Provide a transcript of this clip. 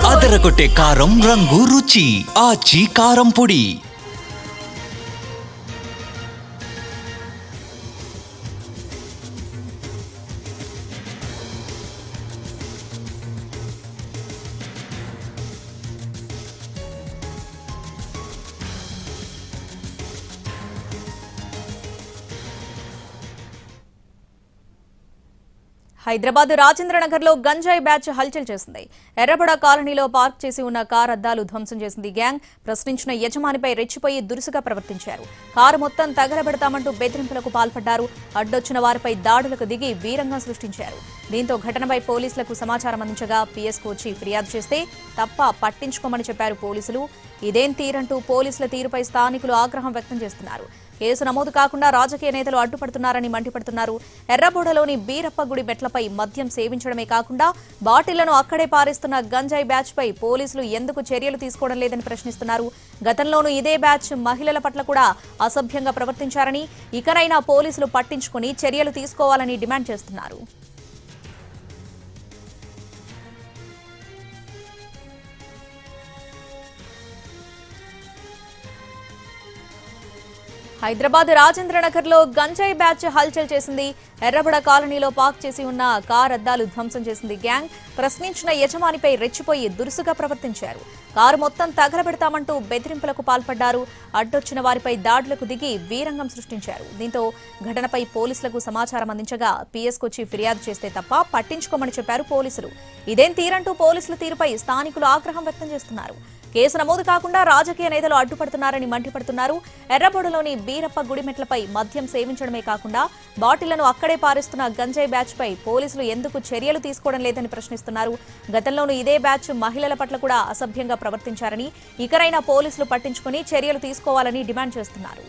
అదరగొట్టే కారం రంగు రుచి ఆచి కారం పొడి. హైదరాబాద్ రాజేంద్రనగర్ లో గంజాయి బ్యాచ్ హల్చల్ చేసింది. ఎర్రబడ కాలనీలో పార్క్ చేసి ఉన్న కార్ అద్దాలు ధ్వంసం చేసింది గ్యాంగ్. ప్రశ్నించిన యజమానిపై రెచ్చిపోయి దురుసుగా ప్రవర్తించారు. కారు మొత్తం తగలబెడతామంటూ బెదిరింపులకు పాల్పడ్డారు. అడ్డొచ్చిన వారిపై దాడులకు దిగి వీరంగం సృష్టించారు. దీంతో ఘటనపై పోలీసులకు సమాచారం అందించగా పీఎస్కు వచ్చి ఫిర్యాదు చేస్తే తప్ప పట్టించుకోమని చెప్పారు పోలీసులు. ఇదేం తీరంటూ పోలీసుల తీరుపై స్థానికులు ఆగ్రహం వ్యక్తం చేస్తున్నారు. కేసు నమోదు కాకుండా రాజకీయ నేతలు అడ్డుపడుతున్నారని మండిపడుతున్నారు. ఎర్రబోడలోని బీరప్ప గుడి మెట్లపై మద్యం సేవించడమే కాకుండా బాటిళ్లను అక్కడే పారేస్తున్న గంజాయి బ్యాచ్ పై పోలీసులు ఎందుకు చర్యలు తీసుకోవడం లేదని ప్రశ్నిస్తున్నారు. గతంలోనూ ఇదే బ్యాచ్ మహిళల పట్ల కూడా అసభ్యంగా ప్రవర్తించారని, ఇకనైనా పోలీసులు పట్టించుకుని చర్యలు తీసుకోవాలని డిమాండ్ చేస్తున్నారు. హైదరాబాద్ రాజేంద్రనగర్ లో గంజాయి బ్యాచ్ హల్చల్ చేసింది. ఎర్రబడ కాలనీలో పార్క్ చేసి ఉన్న కార్ అద్దాలు ధ్వంసం చేసింది గ్యాంగ్. ప్రశ్నించిన యజమానిపై రెచ్చిపోయి దురుసుగా ప్రవర్తించారు. కారు మొత్తం తగలబెడతామంటూ బెదిరింపులకు పాల్పడ్డారు. అడ్డొచ్చిన వారిపై దాడులకు దిగి వీరంగం సృష్టించారు. దీంతో ఘటనపై పోలీసులకు సమాచారం అందించగా పీఎస్కొచ్చి ఫిర్యాదు చేస్తే తప్ప పట్టించుకోమని చెప్పారు పోలీసులు. ఇదేం తీరంటూ పోలీసుల తీరుపై స్థానికులు ఆగ్రహం వ్యక్తం చేస్తున్నారు. కేసు నమోదు కాకుండా రాజకీయ నేతలు అడ్డుపడుతున్నారని మండిపడుతున్నారు. ఎర్రబోడలోని బీరప్ప గుడిమెట్లపై మద్యం సేవించడమే కాకుండా బాటిళ్లను అక్కడే పారేస్తున్న గంజాయి బ్యాచ్ పై పోలీసులు ఎందుకు చర్యలు తీసుకోవడం లేదని ప్రశ్నిస్తున్నారు. గతంలోనూ ఇదే బ్యాచ్ మహిళల పట్ల కూడా అసభ్యంగా ప్రవర్తించారని, ఇకనైనా పోలీసులు పట్టించుకుని చర్యలు తీసుకోవాలని డిమాండ్ చేస్తున్నారు.